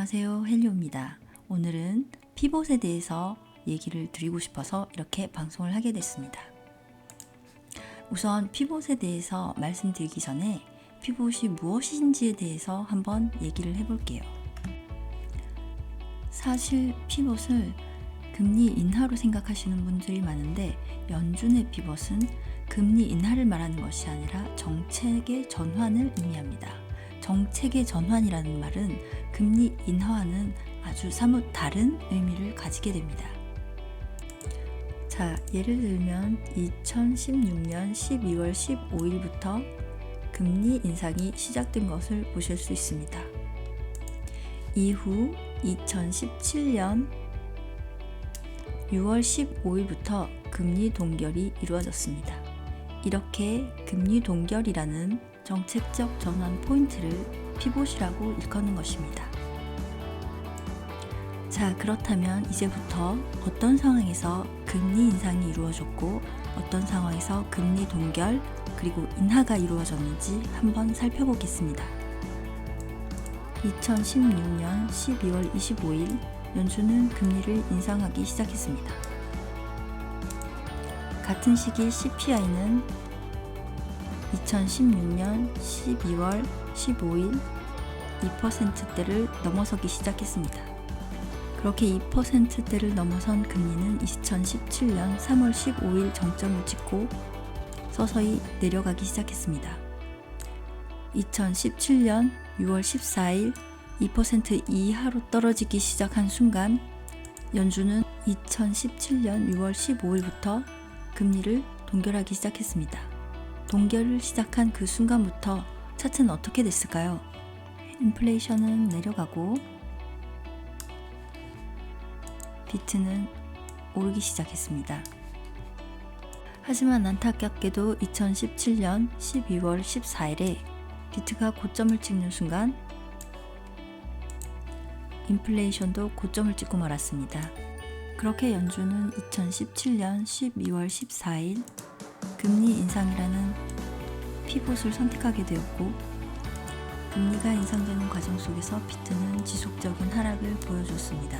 안녕하세요, 헬리오입니다. 오늘은 피봇에 대해서 얘기를 드리고 싶어서 이렇게 방송을 하게 됐습니다. 우선 피봇에 대해서 말씀드리기 전에 피봇이 무엇인지에 대해서 한번 얘기를 해볼게요. 사실 피봇을 금리 인하로 생각하시는 분들이 많은데, 연준의 피봇은 금리 인하를 말하는 것이 아니라 정책의 전환을 의미합니다. 정책의 전환이라는 말은 금리 인하와는 아주 사뭇 다른 의미를 가지게 됩니다. 자, 예를 들면 2016년 12월 15일부터 금리 인상이 시작된 것을 보실 수 있습니다. 이후 2017년 6월 15일부터 금리 동결이 이루어졌습니다. 이렇게 금리 동결이라는 정책적 전환 포인트를 피봇이라고 일컫는 것입니다. 자, 그렇다면 이제부터 어떤 상황에서 금리 인상이 이루어졌고 어떤 상황에서 금리 동결 그리고 인하가 이루어졌는지 한번 살펴보겠습니다. 2016년 12월 25일 연준은 금리를 인상하기 시작했습니다. 같은 시기 CPI는 2016년 12월 15일 2%대를 넘어서기 시작했습니다. 그렇게 2%대를 넘어선 금리는 2017년 3월 15일 정점을 찍고 서서히 내려가기 시작했습니다. 2017년 6월 14일 2% 이하로 떨어지기 시작한 순간 연준은 2017년 6월 15일부터 금리를 동결하기 시작했습니다. 동결을 시작한 그 순간부터 차트는 어떻게 됐을까요? 인플레이션은 내려가고 비트는 오르기 시작했습니다. 하지만 안타깝게도 2017년 12월 14일에 비트가 고점을 찍는 순간 인플레이션도 고점을 찍고 말았습니다. 그렇게 연준은 2017년 12월 14일 금리 인상이라는 피봇을 선택하게 되었고, 금리가 인상되는 과정 속에서 비트는 지속적인 하락을 보여줬습니다.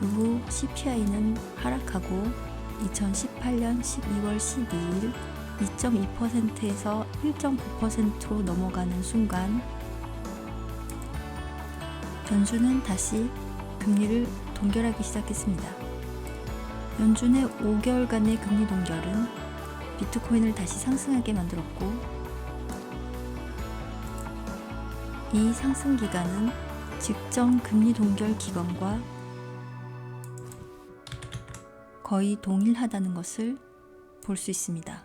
그 후 CPI는 하락하고 2018년 12월 12일 2.2%에서 1.9%로 넘어가는 순간 연준은 다시 금리를 동결하기 시작했습니다. 연준의 5개월간의 금리 동결은 비트코인을 다시 상승하게 만들었고, 이 상승 기간은 직전 금리 동결 기간과 거의 동일하다는 것을 볼 수 있습니다.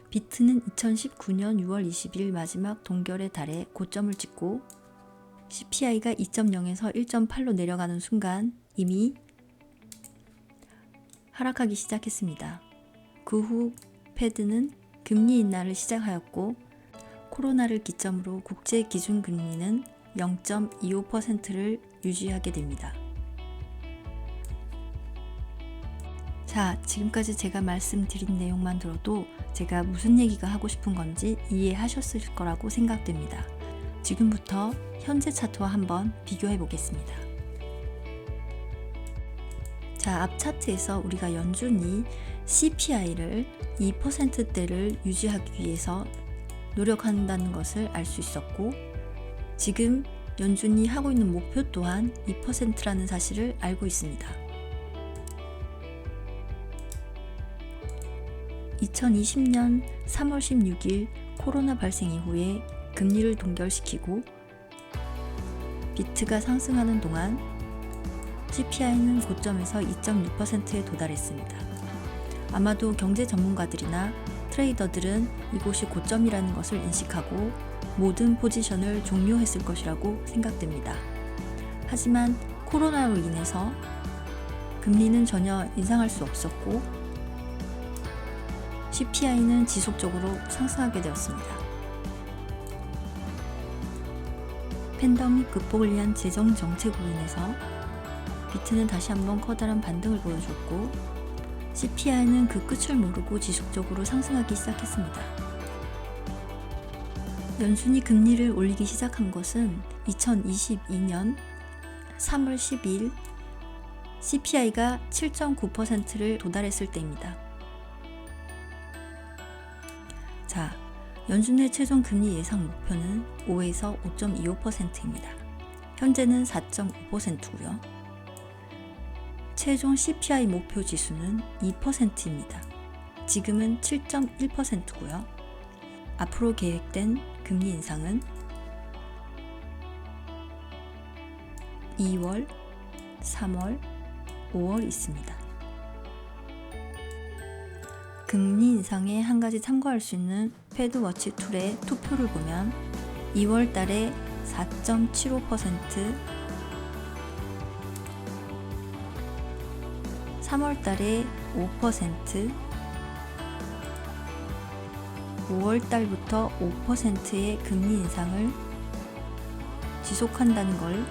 비트는 2019년 6월 20일 마지막 동결의 달에 고점을 찍고 CPI가 2.0에서 1.8로 내려가는 순간 이미 하락하기 시작했습니다. 그 후 패드는 금리 인하를 시작하였고, 코로나를 기점으로 국제 기준 금리는 0.25%를 유지하게 됩니다. 자, 지금까지 제가 말씀드린 내용만 들어도 제가 무슨 얘기가 하고 싶은 건지 이해하셨을 거라고 생각됩니다. 지금부터 현재 차트와 한번 비교해 보겠습니다. 자, 앞 차트에서 우리가 연준이 CPI를 2%대를 유지하기 위해서 노력한다는 것을 알 수 있었고, 지금 연준이 하고 있는 목표 또한 2%라는 사실을 알고 있습니다. 2020년 3월 16일 코로나 발생 이후에 금리를 동결시키고 비트가 상승하는 동안 CPI는 고점에서 2.6%에 도달했습니다. 아마도 경제 전문가들이나 트레이더들은 이곳이 고점이라는 것을 인식하고 모든 포지션을 종료했을 것이라고 생각됩니다. 하지만 코로나로 인해서 금리는 전혀 인상할 수 없었고 CPI는 지속적으로 상승하게 되었습니다. 팬데믹 극복을 위한 재정 정책으로 인해서 비트는 다시 한번 커다란 반등을 보여줬고, CPI는 그 끝을 모르고 지속적으로 상승하기 시작했습니다. 연준이 금리를 올리기 시작한 것은 2022년 3월 12일 CPI가 7.9%를 도달했을 때입니다. 자, 연준의 최종 금리 예상 목표는 5에서 5.25%입니다. 현재는 4.5%고요. 최종 CPI 목표 지수는 2%입니다. 지금은 7.1%고요. 앞으로 계획된 금리 인상은 2월, 3월, 5월 있습니다. 금리 인상에 한 가지 참고할 수 있는 패드워치 툴의 투표를 보면 2월 달에 4.75%, 3월 달에 5%, 5월 달부터 5%의 금리 인상을 지속한다는 걸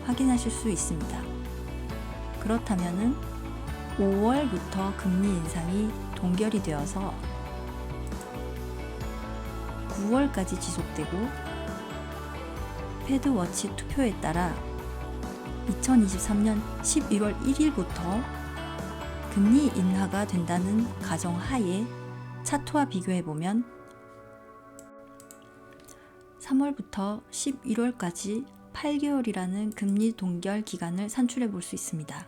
확인하실 수 있습니다. 그렇다면은 5월부터 금리 인상이 동결이 되어서 9월까지 지속되고 패드워치 투표에 따라 2023년 11월 1일부터 금리 인하가 된다는 가정하에 차트와 비교해보면 3월부터 11월까지 8개월이라는 금리 동결 기간을 산출해 볼 수 있습니다.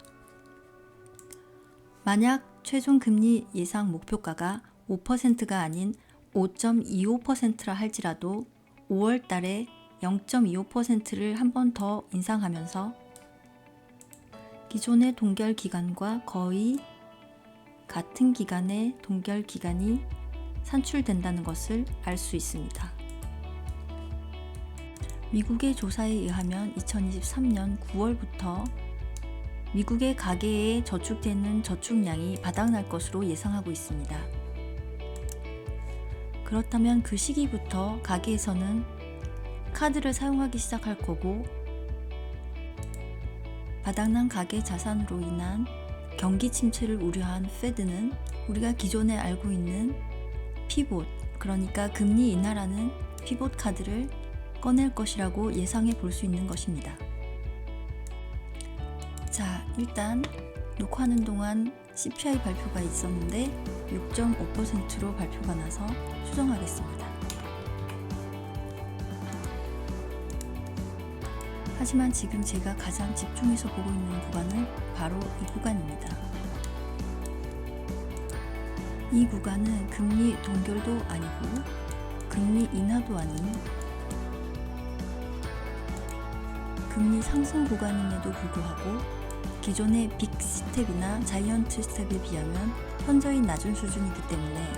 만약 최종 금리 예상 목표가가 5%가 아닌 5.25%라 할지라도 5월 달에 0.25%를 한 번 더 인상하면서 기존의 동결 기간과 거의 같은 기간의 동결 기간이 산출된다는 것을 알 수 있습니다. 미국의 조사에 의하면 2023년 9월부터 미국의 가계에 저축되는 저축량이 바닥날 것으로 예상하고 있습니다. 그렇다면 그 시기부터 가계에서는 카드를 사용하기 시작할 거고 바닥난 가계 자산으로 인한 경기 침체를 우려한 페드는 우리가 기존에 알고 있는 피봇, 그러니까 금리 인하라는 피봇 카드를 꺼낼 것이라고 예상해 볼 수 있는 것입니다. 자, 일단 녹화하는 동안 CPI 발표가 있었는데 6.5%로 발표가 나서 수정하겠습니다. 하지만 지금 제가 가장 집중해서 보고 있는 구간은 바로 이 구간입니다. 이 구간은 금리 동결도 아니고 금리 인하도 아닌 금리 상승 구간임에도 불구하고 기존의 빅 스텝이나 자이언트 스텝에 비하면 현저히 낮은 수준이기 때문에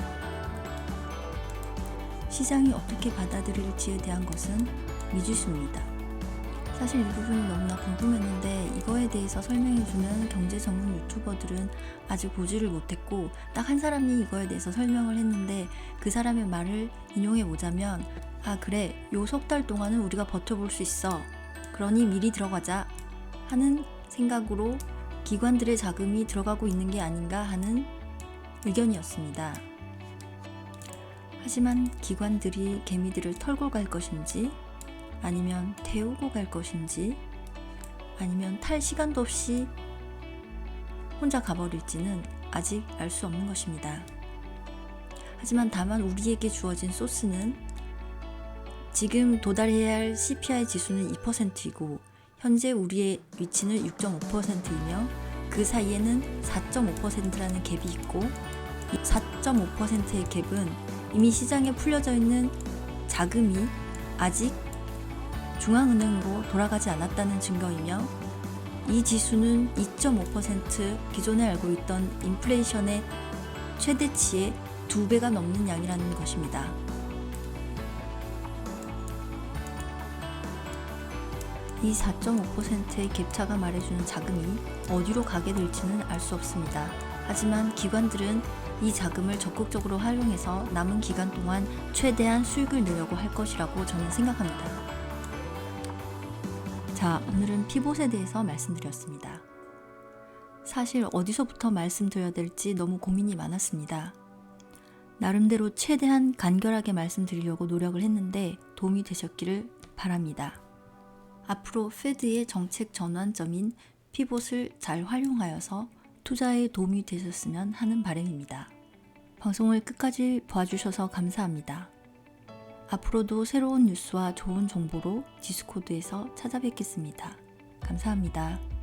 시장이 어떻게 받아들일지에 대한 것은 미지수입니다. 사실 이 부분이 너무나 궁금했는데 이거에 대해서 설명해주는 경제 전문 유튜버들은 아직 보지를 못했고 딱 한 사람이 이거에 대해서 설명을 했는데 그 사람의 말을 인용해 보자면 아 그래 요 석 달 동안은 우리가 버텨볼 수 있어 그러니 미리 들어가자 하는 생각으로 기관들의 자금이 들어가고 있는 게 아닌가 하는 의견이었습니다. 하지만 기관들이 개미들을 털고 갈 것인지 아니면 태우고 갈 것인지 아니면 탈 시간도 없이 혼자 가버릴지는 아직 알 수 없는 것입니다. 하지만 다만 우리에게 주어진 소스는 지금 도달해야 할 CPI 지수는 2%이고 현재 우리의 위치는 6.5%이며 그 사이에는 4.5%라는 갭이 있고 이 4.5%의 갭은 이미 시장에 풀려져 있는 자금이 아직 중앙은행으로 돌아가지 않았다는 증거이며 이 지수는 2.5% 기존에 알고 있던 인플레이션의 최대치의 2배가 넘는 양이라는 것입니다. 이 4.5%의 갭차가 말해주는 자금이 어디로 가게 될지는 알 수 없습니다. 하지만 기관들은 이 자금을 적극적으로 활용해서 남은 기간 동안 최대한 수익을 내려고 할 것이라고 저는 생각합니다. 자, 오늘은 피봇에 대해서 말씀드렸습니다. 사실 어디서부터 말씀드려야 될지 너무 고민이 많았습니다. 나름대로 최대한 간결하게 말씀드리려고 노력을 했는데 도움이 되셨기를 바랍니다. 앞으로 페드의 정책 전환점인 피봇을 잘 활용하여서 투자에 도움이 되셨으면 하는 바람입니다. 방송을 끝까지 봐주셔서 감사합니다. 앞으로도 새로운 뉴스와 좋은 정보로 디스코드에서 찾아뵙겠습니다. 감사합니다.